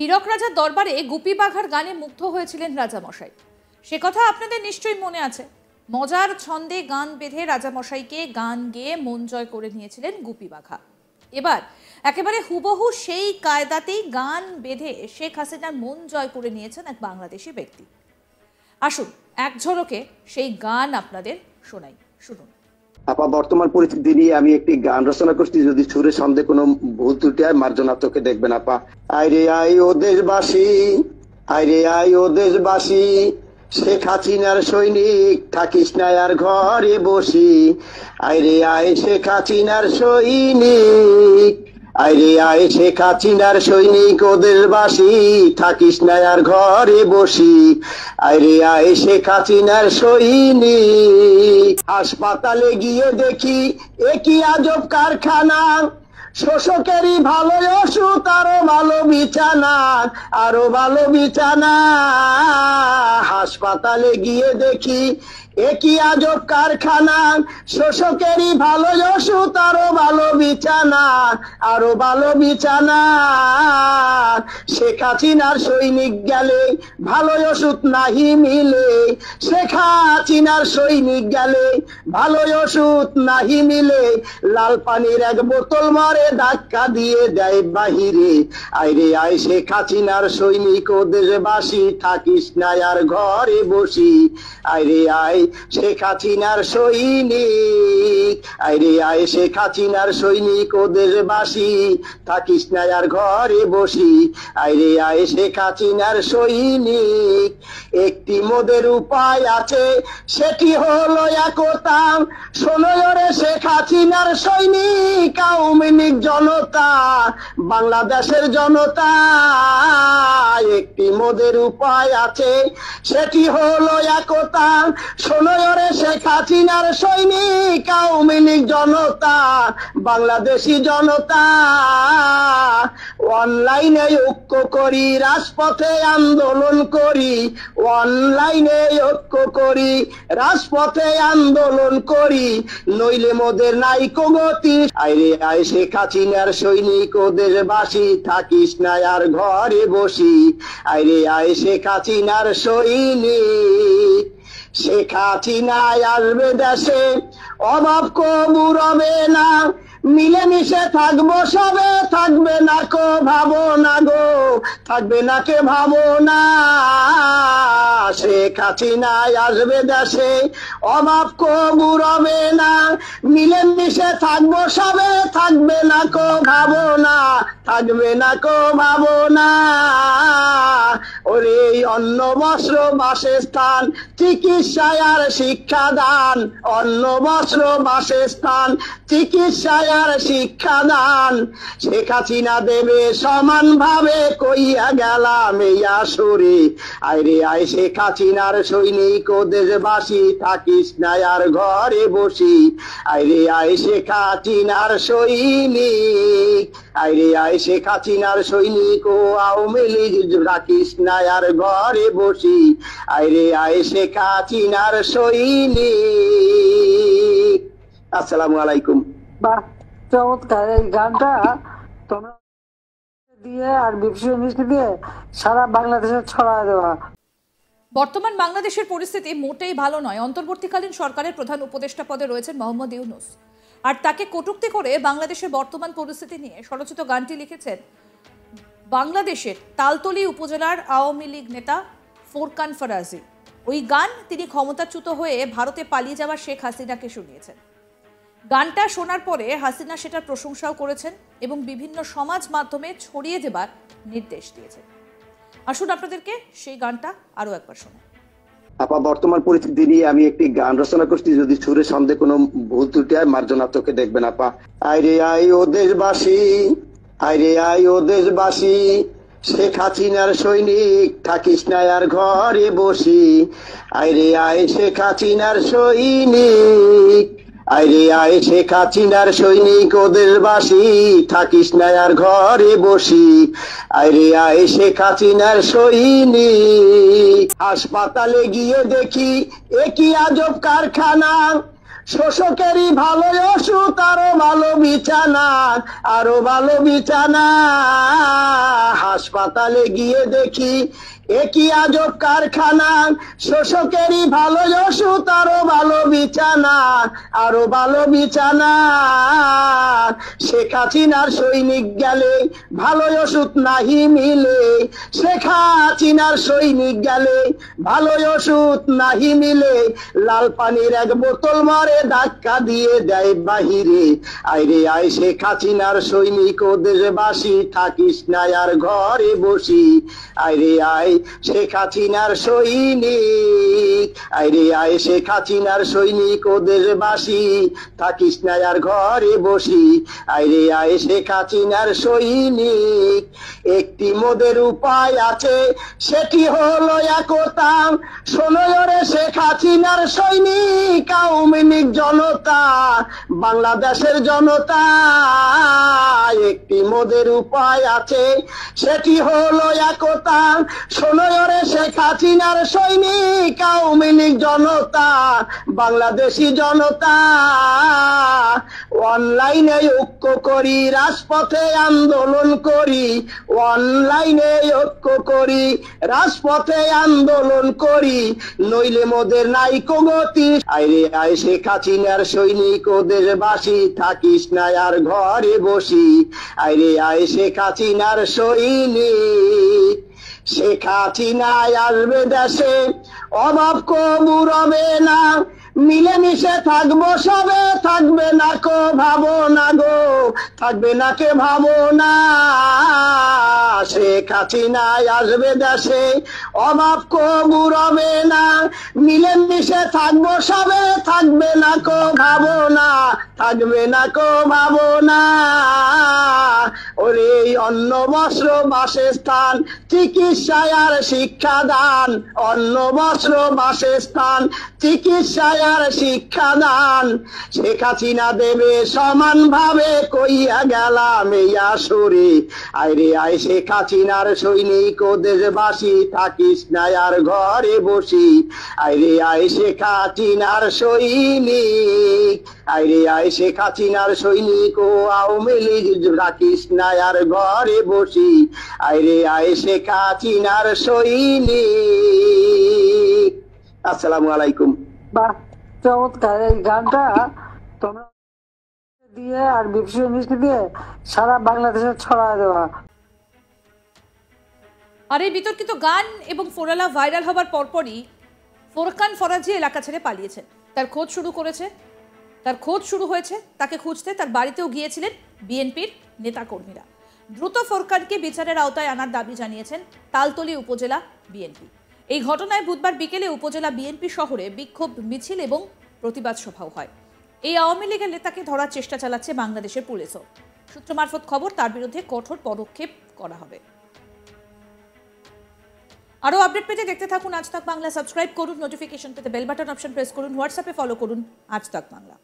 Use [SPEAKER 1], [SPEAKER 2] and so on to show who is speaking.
[SPEAKER 1] হীরক রাজার দরবারে গুপি বাঘার গানে মুগ্ধ হয়েছিলেন রাজামশাই। সে কথা আপনাদের নিশ্চয়ই মনে আছে। মজার ছন্দে গান বেঁধে রাজামশাইকে গান গেয়ে মন জয় করে নিয়েছিলেন গুপি বাঘা। এবার একেবারে হুবহু সেই কায়দাতেই গান বেঁধে শেখ হাসিনার মন জয় করে নিয়েছেন এক বাংলাদেশি ব্যক্তি। আসুন এক ঝলকে সেই গান আপনাদের শোনাই, শুনুন।
[SPEAKER 2] আপা, বর্তমান পরিস্থিতি নিয়ে আমি একটি গান রচনা করছি, যদি সুরে ছন্দে কোনো ভুল ত্রুটি হয় মার্জনা চোখে দেখবেন আপা। আইরে আই ও দেশবাসী, আইরে আই ও দেশবাসী, শেখ হাসিনার সৈনিক থাকিস না আর ঘরে বসি। আইরে আয় শেখ হাসিনার সৈনিক, আইরে আয় শেখ হাসিনার সৈনিক ও দেশবাসী, থাকিস না আর ঘরে বসি। আইরে আয় শেখ হাসিনার সৈনিক। হাসপাতালে গিয়ে দেখি একই আজব কারখানা, শোষকেরই ভালো ওষুধ, আরো ভালো বিছানা, আরো ভালো বিছানা। হাসপাতালে গিয়ে দেখি একই আজব কারখানা, শোষকেরই ভালো ওষুধ, আরো ভালো বিছানা, আরো ভালো বিছানা। শেখ হাসিনার সৈনিক গেলে ভালো ওষুধ নাহি মিলে, শেখ হাসিনার সৈনিক গেলে ভালো ওষুধ নাহি মিলে। লাল পানির এক বোতল মারে ধাক্কা দিয়ে দেয় বাহিরে। আইরে আয় শেখ হাসিনার সৈনিক ও দেশবাসী, থাকিস না আর ঘরে বসি। আইরে আয় শেখ হাসিনার সৈনিক, আইরে আয় শেখ হাসিনার সৈনিক ও দেশবাসী, থাকিস না আর ঘরে বসি। আইরে আয় শেখ হাসিনার সৈনিক। একটি মোদের উপায় আছে, সেটি হলো একতা। শোনো রে শেখ হাসিনার সৈনিক, আওয়ামী লীগ জনতা, বাংলাদেশের জনতা। একটি মোদের উপায় আছে, সেটি হলো একতা। শোনো রে শেখ হাসিনার সৈনিক, আওয়ামী লীগ জনতা, বাংলাদেশি জনতা। অনলাইনে ঐক্য করি, রাজপথে আন্দোলন করি। অনলাইনে ঐক্য করি, রাজপথে আন্দোলন করি, নইলে মোদের নাই গতি। আইরে আয় শেখ হাসিনার সৈনিক ও দেশবাসী, থাকিস না আর ঘরে বসি। আইরে আয় শেখ হাসিনার সৈনিক। শেখ হাসিনা আসবে দেশে, অভাব কবু রবে না, মিলেমিশে থাকবো সবে, থাকবে না কো ভাবো না গো, থাকবে না কে ভাবো না। শেখ হাসিনা আসবে দেশে, অভাব কবু রবে না, মিলেমিশে থাকবো সবে, থাকবে না কো ভাবো না, থাকবে না কো ভাবো না। ওরে অন্ন বস্ত্র বাসস্থান, চিকিৎসায় আর শিক্ষাদান, অন্ন বস্ত্র বাসস্থান, চিকিৎসায় আর শিক্ষাদান, শেখ হাসিনা দেবে সমান ভাবে, কইয়া গেলাম এই আসরে। আইরে আয় শেখ হাসিনার সৈনিক ও দেশবাসী, থাকিস না আর ঘরে বসি। আইরে আয় শেখ হাসিনার সৈনিক, আইরে আয় শেখ হাসিনার সৈনিক ও আওয়ামী লীগ, রাখিস না আর ঘরে বসি। আইরে আয় শেখ হাসিনার সৈনিক। আসসালামু আলাইকুম।
[SPEAKER 3] বাহ, চমৎকার এই গানটা তোমরা দিয়ে আর বিপসি মিষ্টি দিয়ে সারা বাংলাদেশে ছড়ায় দেওয়া।
[SPEAKER 1] বর্তমান বাংলাদেশের পরিস্থিতি মোটেই ভালো নয়। অন্তর্বর্তীকালীন সরকারের প্রধান উপদেষ্টা পদে রয়েছেন মোহাম্মদ ইউনূস, আর তাকে কটূক্তি করে বাংলাদেশের বর্তমান পরিস্থিতি নিয়ে স্বরচিত গানটি লিখেছেন বাংলাদেশের তালতলী উপজেলার আওয়ামী লীগ নেতা ফোরকান ফরাজি। ওই গান তিনি ক্ষমতাচ্যুত হয়ে ভারতে পালিয়ে যাওয়া শেখ হাসিনাকে শুনিয়েছেন। গানটা শোনার পরে হাসিনা সেটার প্রশংসাও করেছেন এবং বিভিন্ন সমাজ মাধ্যমে ছড়িয়ে দেবার নির্দেশ দিয়েছেন। আসুন আপনাদেরকে সেই গানটা আরো একবার শোনাই।
[SPEAKER 2] আপা, বর্তমান পরিস্থিতি নিয়ে আমি একটি গান রচনা করছি, যদি সুরে ছন্দে কোনো ভুল ত্রুটি হয় মার্জনা চোখে দেখবেন আপা। আইরে আই ও দেশবাসী, আইরে আই ও দেশবাসী, শেখ হাসিনার সৈনিক, থাকিস না আর ঘরে বসি। আইরে আয় শেখ হাসিনার সৈনিক, আইরে আয় শেখ হাসিনার সৈনিক ও দেশবাসী, থাকিস না আর ঘরে বসি। আইরে আয় শেখ হাসিনার সৈনিক। হাসপাতালে গিয়ে দেখি একই আজব কারখানা, শোষকেরই ভালো ওষুধ, আরো ভালো বিছানা, আরো ভালো বিছানা। হাসপাতালে গিয়ে দেখি একই আজব কারখানা, শোষকেরই ভালো ওষুধ, আরো ভালো বিছানা, আরো ভালো বিছানা। শেখ হাসিনার সৈনিক গেলে ভালো ওষুধ নাহি মিলে, শেখ হাসিনার সৈনিক গেলে ভালো ওষুধ নাহি মিলে, লাল পানির এক বোতল মারে ধাক্কা দিয়ে দেয় বাহিরে। আইরে আয় শেখ হাসিনার সৈনিক ও দেশবাসী, থাকিস না আর ঘরে বসি। আইরে আয় শেখ হাসিনার সৈনিক, আইরে আয় শেখ হাসিনার সৈনিক ও দেশবাসী, থাকিস না আর ঘরে বসি। আইরে আয় শেখ হাসিনার সৈনিক। একটি মোদের উপায় আছে, সেটি হলো একতা। শোনো রে শেখ হাসিনার সৈনিক, আওয়ামী লীগ জনতা, বাংলাদেশের জনতা। একটি মোদের উপায় আছে, সেটি হলো একতা। শোনো রে শেখ হাসিনার সৈনিক, আওয়ামী লীগ জনতা, বাংলাদেশি জনতা। অনলাইনে ঐক্য করি, রাজপথে আন্দোলন করি, অনলাইনে ঐক্য করি, রাজপথে আন্দোলন করি, নইলে মোদের নাই গতি। আইরে আয় শেখ হাসিনার সৈনিক ও দেশবাসী, থাকিস না আর ঘরে বসি। আইরে আয় শেখ হাসিনার সৈনিক। শেখ হাসিনায় আসবে দেশে, অভাব কবু রবে না, মিলেমিশে থাকবো সবে, থাকবে না কো ভাবনা গো, থাকবে না কে ভাবনা। শেখ হাসিনায় আসবে দেশে, অভাব কবু রবে না, মিলেমিশে থাকবো সবে, থাকবে না কো ভাবনা, থাকবে না কো ভাবনা। ওরে অন্ন বস্ত্র বাসস্থান, চিকিৎসায় আর শিক্ষাদান, অন্ন বস্ত্র বাসস্থান, চিকিৎসায় আর শিক্ষাদান, শেখ হাসিনা দেবে সমান ভাবে, কইয়া গেলাম এই আসরে। আইরে আয় শেখ হাসিনার সৈনিক ও দেশবাসী, থাকিস না আর ঘরে বসি। আইরে আয় শেখ হাসিনার সৈনিক, আইরে আয় শেখ হাসিনার সৈনিক ও আওয়ামী লীগ, রাখিস না আর ঘরে বসি। আইরে আয় শেখ হাসিনার সৈনিক। আসসালামু আলাইকুম।
[SPEAKER 3] বাহ, চমৎকার এই গানটা তোমরা দিয়ে আর বিপসি মিষ্টি দিয়ে সারা বাংলাদেশে ছড়ায় দেওয়া।
[SPEAKER 1] আর এই বিতর্কিত গান এবং ফোরালা ভাইরাল হবার পরপরই ফোরকান ফরাজি এলাকা ছেড়ে পালিয়েছেন। তার খোঁজ শুরু হয়েছে, তাকে খুঁজতে তার বাড়িতেও গিয়েছিলেন বিএনপির নেতাকর্মীরা। দ্রুত ফোরকানকে বিচারের আওতায় আনার দাবি জানিয়েছেন তালতলী উপজেলা বিএনপি। এই ঘটনায় বুধবার বিকেলে উপজেলা বিএনপি শহরে বিক্ষোভ মিছিল এবং প্রতিবাদ সভাও হয়। এই আওয়ামী লীগের নেতাকে ধরার চেষ্টা চালাচ্ছে বাংলাদেশের পুলিশও। সূত্র মারফত খবর, তার বিরুদ্ধে কঠোর পদক্ষেপ করা হবে। আরও আপডেট পেতে দেখতে থাকুন আজ তাক বাংলা। সাবস্ক্রাইব করুন, নোটিফিকেশন পেতে বেল বাটন অপশন প্রেস করুন, হোয়াটসঅ্যাপে ফলো করুন আজ তাক বাংলা।